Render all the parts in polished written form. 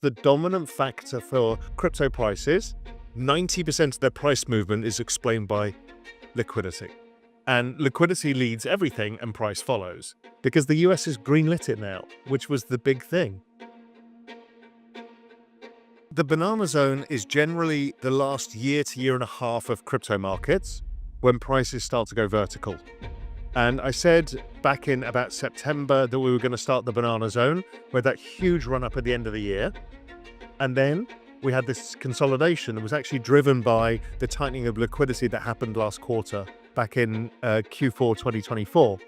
the dominant factor for crypto prices. 90% of their price movement is explained by liquidity. And liquidity leads everything and price follows. Because the US has greenlit it now, which was the big thing. The banana zone is generally the last year to year and a half of crypto markets when prices start to go vertical. And I said back in about September that we were going to start the banana zone with that huge run up at the end of the year. And then we had this consolidation that was actually driven by the tightening of liquidity that happened last quarter back in Q4 2024.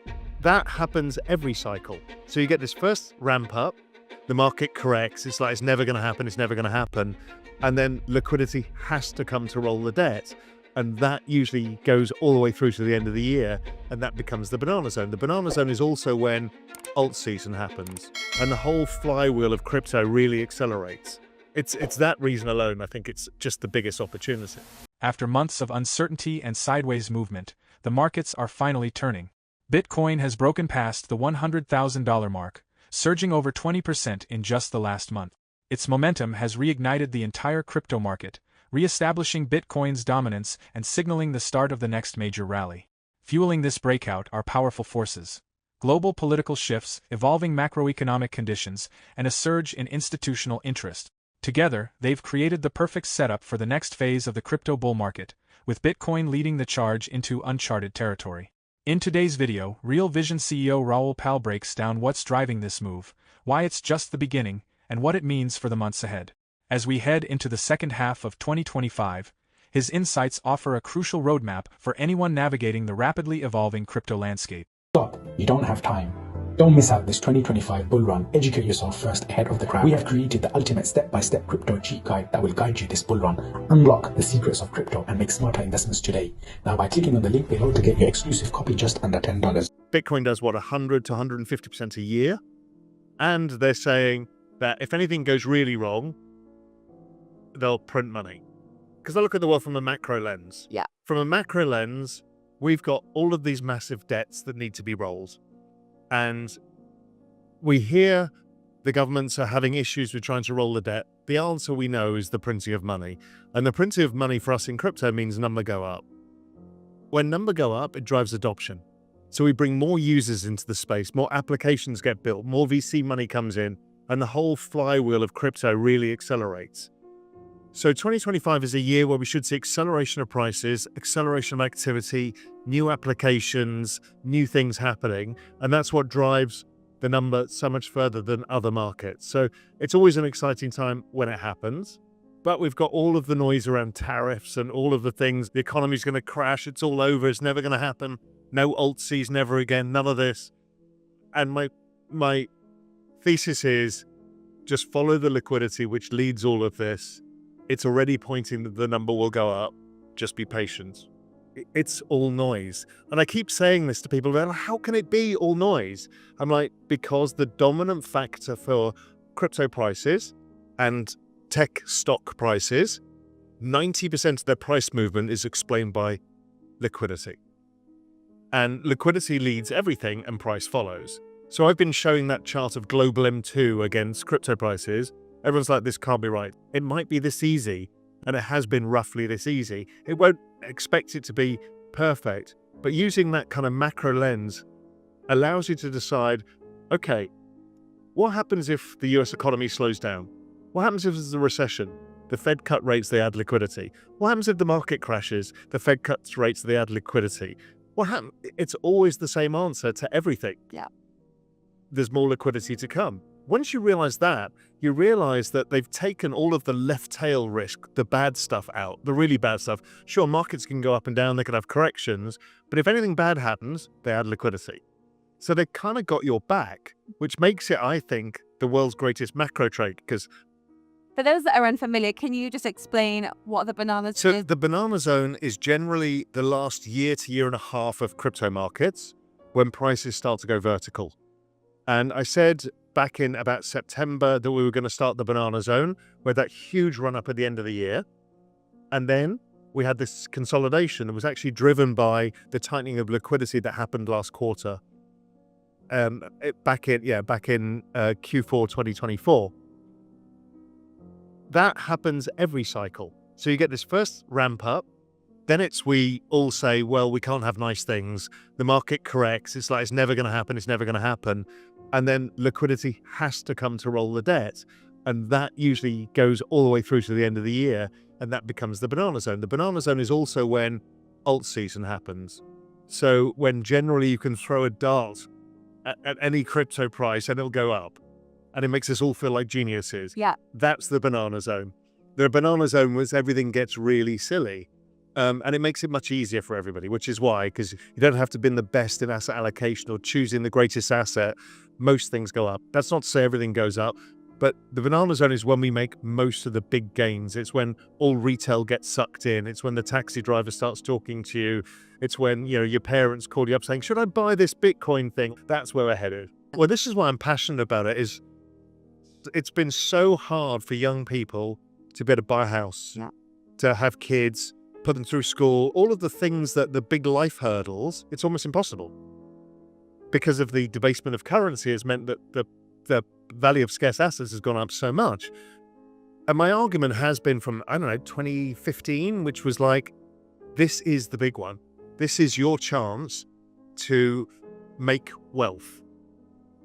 That happens every cycle. So you get this first ramp up, the market corrects, it's like it's never going to happen, it's never going to happen. And then liquidity has to come to roll the debt. And that usually goes all the way through to the end of the year, and that becomes the banana zone. The banana zone is also when alt season happens, and the whole flywheel of crypto really accelerates. It's that reason alone, I think it's just the biggest opportunity. After months of uncertainty and sideways movement, the markets are finally turning. Bitcoin has broken past the $100,000 mark, surging over 20% in just the last month. Its momentum has reignited the entire crypto market, re-establishing Bitcoin's dominance and signaling the start of the next major rally. Fueling this breakout are powerful forces: global political shifts, evolving macroeconomic conditions, and a surge in institutional interest. Together, they've created the perfect setup for the next phase of the crypto bull market, with Bitcoin leading the charge into uncharted territory. In today's video, Real Vision CEO Raoul breaks down what's driving this move, why it's just the beginning, and what it means for the months ahead. As we head into the second half of 2025, his insights offer a crucial roadmap for anyone navigating the rapidly evolving crypto landscape. Stop. You don't have time. Don't miss out this 2025 bull run. Educate yourself first ahead of the crowd. We have created the ultimate step-by-step crypto cheat guide that will guide you this bull run. Unlock the secrets of crypto and make smarter investments today. Now by clicking on the link below to get your exclusive copy just under $10. Bitcoin does what, 100 to 150% a year? And they're saying that if anything goes really wrong, they'll print money. Because I look at the world from a macro lens. Yeah. From a macro lens, we've got all of these massive debts that need to be rolled. And we hear the governments are having issues with trying to roll the debt. The answer we know is the printing of money. And the printing of money for us in crypto means number go up. When number go up, it drives adoption. So we bring more users into the space, more applications get built, more VC money comes in, and the whole flywheel of crypto really accelerates. So 2025 is a year where we should see acceleration of prices, acceleration of activity, new applications, new things happening, and that's what drives the number so much further than other markets. So it's always an exciting time when it happens, but we've got all of the noise around tariffs and all of the things. The economy's going to crash, it's all over, it's never going to happen, no alt seas, never again, none of this. And my thesis is just follow the liquidity which leads all of this. It's already pointing that the number will go up. Just be patient. It's all noise. And I keep saying this to people, they're like, how can it be all noise? I'm like, because the dominant factor for crypto prices and tech stock prices, 90% of their price movement is explained by liquidity. And liquidity leads everything and price follows. So I've been showing that chart of global M2 against crypto prices. Everyone's like, this can't be right. It might be this easy, and it has been roughly this easy. It won't expect it to be perfect, but using that kind of macro lens allows you to decide, okay, what happens if the US economy slows down? What happens if there's a recession? The Fed cut rates, they add liquidity. What happens if the market crashes? The Fed cuts rates, they add liquidity. What happens? It's always the same answer to everything. Yeah. There's more liquidity to come. Once you realize that, you realize that they've taken all of the left tail risk, the bad stuff out, the really bad stuff. Sure, markets can go up and down, they can have corrections, but if anything bad happens, they add liquidity. So they kind of got your back, which makes it, I think, the world's greatest macro trade. Because for those that are unfamiliar, can you just explain what the banana zone is? The banana zone is generally the last year to year and a half of crypto markets when prices start to go vertical. And I said back in about September that we were going to start the banana zone with that huge run up at the end of the year. And then we had this consolidation that was actually driven by the tightening of liquidity that happened last quarter. Back in Q4 2024. that happens every cycle. So you get this first ramp up, then we all say, well, we can't have nice things. The market corrects. It's like, it's never going to happen. It's never going to happen. And then liquidity has to come to roll the debt. And that usually goes all the way through to the end of the year. And that becomes the banana zone. The banana zone is also when alt season happens. So when generally you can throw a dart at any crypto price and it'll go up. And it makes us all feel like geniuses. Yeah. That's the banana zone. The banana zone was everything gets really silly. And it makes it much easier for everybody, which is why, because you don't have to be the best in asset allocation or choosing the greatest asset. Most things go up. That's not to say everything goes up, but the banana zone is when we make most of the big gains. It's when all retail gets sucked in. It's when the taxi driver starts talking to you. It's when, your parents call you up saying, should I buy this Bitcoin thing? That's where we're headed. Well, this is why I'm passionate about it, is it's been so hard for young people to be able to buy a house, to have kids, put them through school, all of the things that the big life hurdles, it's almost impossible. Because of the debasement of currency has meant that the value of scarce assets has gone up so much. And my argument has been from, 2015, which was like, this is the big one. This is your chance to make wealth.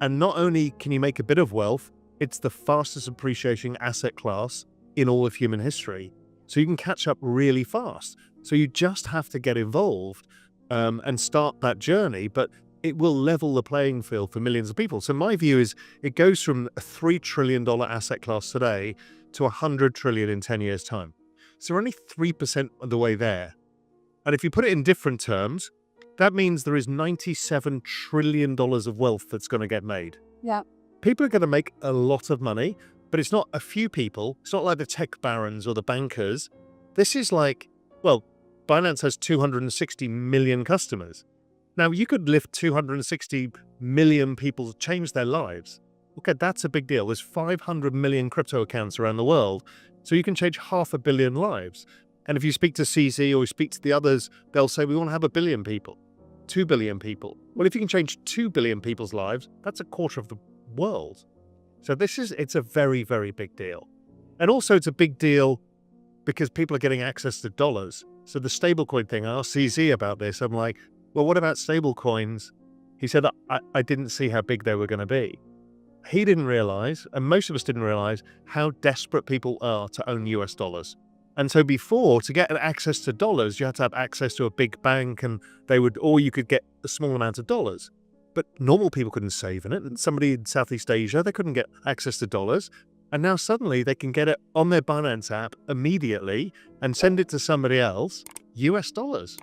And not only can you make a bit of wealth, it's the fastest appreciating asset class in all of human history. So you can catch up really fast. So you just have to get involved and start that journey, but it will level the playing field for millions of people. So my view is it goes from a $3 trillion asset class today to 100 trillion in 10 years' time. So we're only 3% of the way there. And if you put it in different terms, that means there is $97 trillion of wealth that's going to get made. Yeah. People are going to make a lot of money, but it's not a few people. It's not like the tech barons or the bankers. This is like, well, Binance has 260 million customers. Now, you could lift 260 million people to change their lives. Okay, that's a big deal. There's 500 million crypto accounts around the world, so you can change 500 million lives. And if you speak to CZ or you speak to the others, they'll say, we want to have 1 billion people, 2 billion people. Well, if you can change 2 billion people's lives, that's a quarter of the world. So it's a very, very big deal. And also it's a big deal because people are getting access to dollars. So the stablecoin thing, I asked CZ about this. I'm like, well, what about stablecoins? He said, I didn't see how big they were going to be. He didn't realize, and most of us didn't realize, how desperate people are to own US dollars. And so before, to get access to dollars, you had to have access to a big bank and or you could get a small amount of dollars. But normal people couldn't save in it. And somebody in Southeast Asia, they couldn't get access to dollars. And now suddenly they can get it on their Binance app immediately and send it to somebody else, US dollars.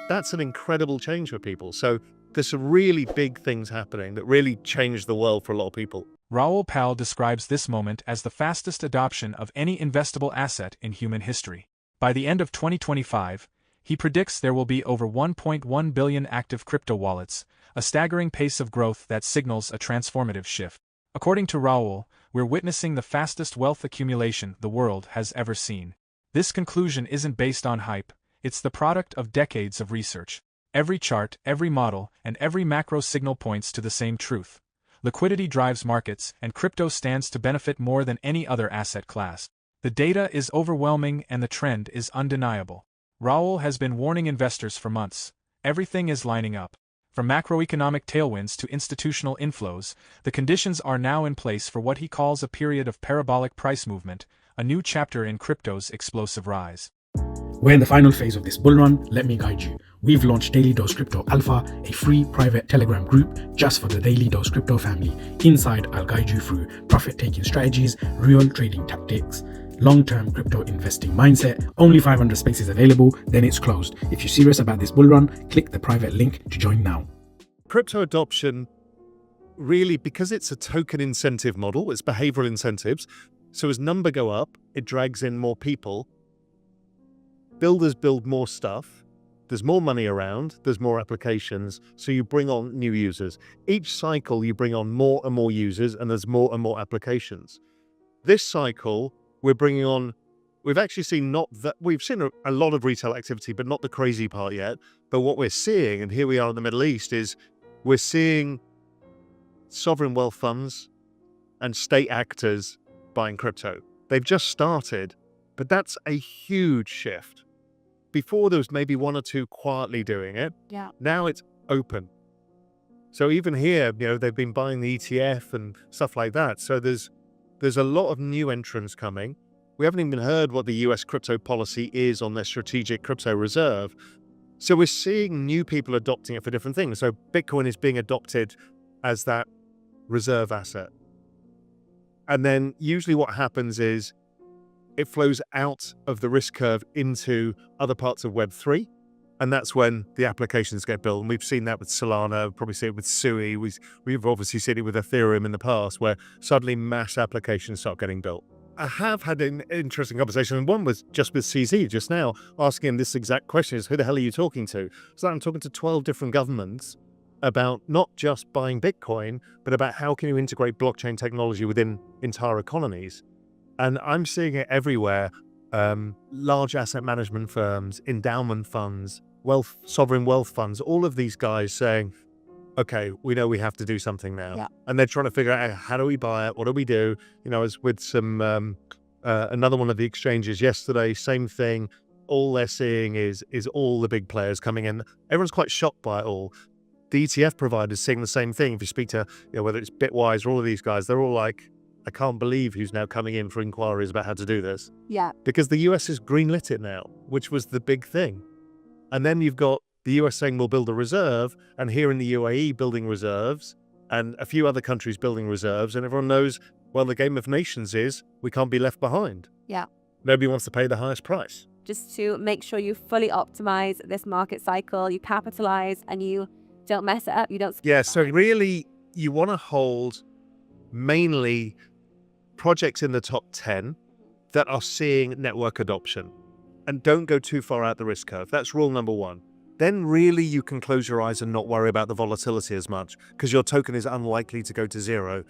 That's an incredible change for people. So there's some really big things happening that really changed the world for a lot of people. Raoul Pal describes this moment as the fastest adoption of any investable asset in human history. By the end of 2025, he predicts there will be over 1.1 billion active crypto wallets, a staggering pace of growth that signals a transformative shift. According to Raoul, we're witnessing the fastest wealth accumulation the world has ever seen. This conclusion isn't based on hype, it's the product of decades of research. Every chart, every model, and every macro signal points to the same truth. Liquidity drives markets, and crypto stands to benefit more than any other asset class. The data is overwhelming and the trend is undeniable. Raoul has been warning investors for months. Everything is lining up. From macroeconomic tailwinds to institutional inflows, the conditions are now in place for what he calls a period of parabolic price movement, a new chapter in crypto's explosive rise. We're in the final phase of this bull run. Let me guide you. We've launched DailyDoseCrypto Alpha, a free private Telegram group just for the DailyDoseCrypto family. Inside, I'll guide you through profit-taking strategies, real trading tactics, long-term crypto investing mindset. Only 500 spaces available, then it's closed. If you're serious about this bull run, click the private link to join now. Crypto adoption, really, because it's a token incentive model, it's behavioral incentives. So as number go up, it drags in more people. Builders build more stuff. There's more money around, there's more applications, so you bring on new users. Each cycle you bring on more and more users and there's more and more applications. This cycle we're bringing on, we've actually seen we've seen a lot of retail activity, but not the crazy part yet. But what we're seeing, and here we are in the Middle East, is we're seeing sovereign wealth funds and state actors buying crypto. They've just started, but that's a huge shift. Before there was maybe one or two quietly doing it. Yeah. Now it's open. So even here, they've been buying the ETF and stuff like that. So there's a lot of new entrants coming. We haven't even heard what the US crypto policy is on their strategic crypto reserve. So we're seeing new people adopting it for different things. So Bitcoin is being adopted as that reserve asset. And then usually what happens is it flows out of the risk curve into other parts of Web3. And that's when the applications get built. And we've seen that with Solana, probably see it with Sui. We've obviously seen it with Ethereum in the past, where suddenly mass applications start getting built. I have had an interesting conversation, and one was just with CZ just now, asking him this exact question, is who the hell are you talking to? So I'm talking to 12 different governments about not just buying Bitcoin, but about how can you integrate blockchain technology within entire economies. And I'm seeing it everywhere. Large asset management firms, endowment funds, sovereign wealth funds, all of these guys saying, okay, we know we have to do something now. Yeah. And they're trying to figure out, how do we buy it? What do we do? I was with another one of the exchanges yesterday, same thing. All they're seeing is all the big players coming in. Everyone's quite shocked by it all. The ETF providers seeing the same thing. If you speak to, whether it's Bitwise or all of these guys, they're all like, I can't believe who's now coming in for inquiries about how to do this. Yeah. Because the US has greenlit it now, which was the big thing. And then you've got the US saying we'll build a reserve, and here in the UAE building reserves, and a few other countries building reserves, and everyone knows, well, the game of nations is we can't be left behind. Yeah. Nobody wants to pay the highest price. Just to make sure you fully optimize this market cycle, you capitalize, and you don't mess it up. You don't. Yeah, so really you want to hold mainly projects in the top 10 that are seeing network adoption, and don't go too far out the risk curve. That's rule number one. Then really you can close your eyes and not worry about the volatility as much, because your token is unlikely to go to zero.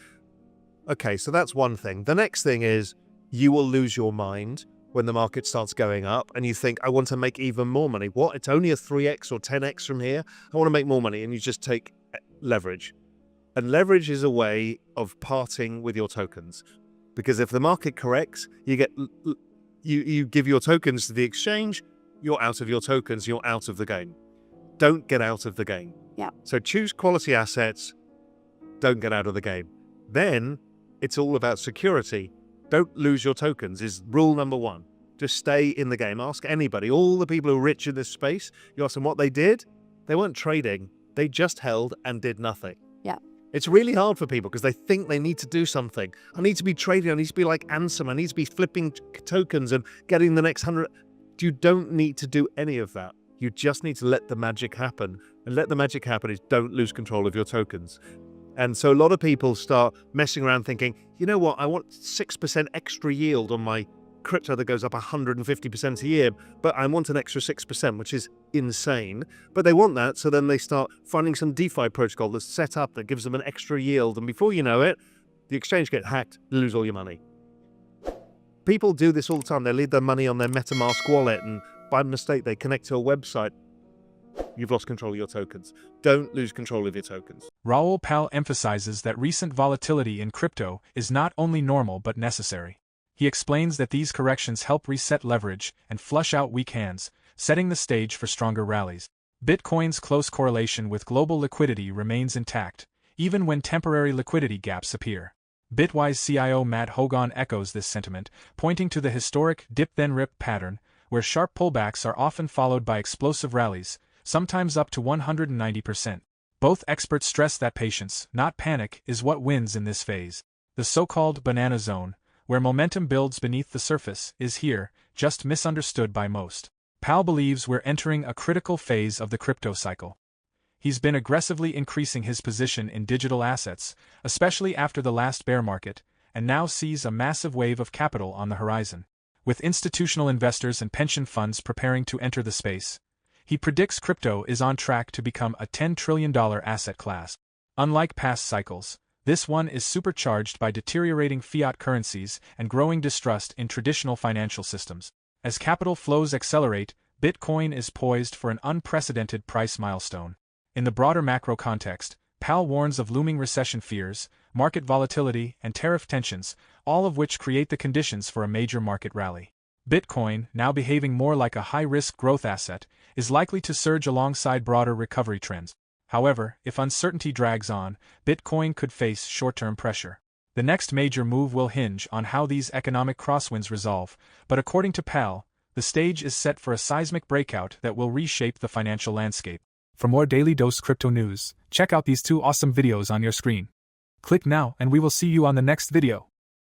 Okay, so that's one thing. The next thing is you will lose your mind when the market starts going up and you think, I want to make even more money. What? It's only a 3x or 10x from here. I want to make more money. And you just take leverage. And leverage is a way of parting with your tokens. Because if the market corrects, you give your tokens to the exchange, you're out of your tokens, you're out of the game. Don't get out of the game. Yeah. So choose quality assets, don't get out of the game. Then it's all about security. Don't lose your tokens is rule number one. Just stay in the game. Ask anybody, all the people who are rich in this space, you ask them what they did. They weren't trading. They just held and did nothing. Yeah. It's really hard for people because they think they need to do something. I need to be trading. I need to be like Ansem. I need to be flipping tokens and getting the next 100. You don't need to do any of that. You just need to let the magic happen. And let the magic happen is don't lose control of your tokens. And so a lot of people start messing around thinking, you know what, I want 6% extra yield on my crypto that goes up 150% a year, but I want an extra 6%, which is insane. But they want that, so then they start finding some DeFi protocol that's set up that gives them an extra yield. And before you know it, the exchange gets hacked, you lose all your money. People do this all the time. They leave their money on their MetaMask wallet, and by mistake, they connect to a website. You've lost control of your tokens. Don't lose control of your tokens. Raoul Pal emphasizes that recent volatility in crypto is not only normal but necessary. He explains that these corrections help reset leverage and flush out weak hands, setting the stage for stronger rallies. Bitcoin's close correlation with global liquidity remains intact, even when temporary liquidity gaps appear. Bitwise CIO Matt Hogan echoes this sentiment, pointing to the historic dip-then-rip pattern, where sharp pullbacks are often followed by explosive rallies, sometimes up to 190%. Both experts stress that patience, not panic, is what wins in this phase. The so-called banana zone, where momentum builds beneath the surface, is here, just misunderstood by most. Pal believes we're entering a critical phase of the crypto cycle. He's been aggressively increasing his position in digital assets, especially after the last bear market, and now sees a massive wave of capital on the horizon. With institutional investors and pension funds preparing to enter the space, he predicts crypto is on track to become a $10 trillion asset class. Unlike past cycles, this one is supercharged by deteriorating fiat currencies and growing distrust in traditional financial systems. As capital flows accelerate, Bitcoin is poised for an unprecedented price milestone. In the broader macro context, Pal warns of looming recession fears, market volatility, and tariff tensions, all of which create the conditions for a major market rally. Bitcoin, now behaving more like a high-risk growth asset, is likely to surge alongside broader recovery trends. However, if uncertainty drags on, Bitcoin could face short-term pressure. The next major move will hinge on how these economic crosswinds resolve, but according to Pal, the stage is set for a seismic breakout that will reshape the financial landscape. For more Daily Dose Crypto news, check out these 2 awesome videos on your screen. Click now and we will see you on the next video.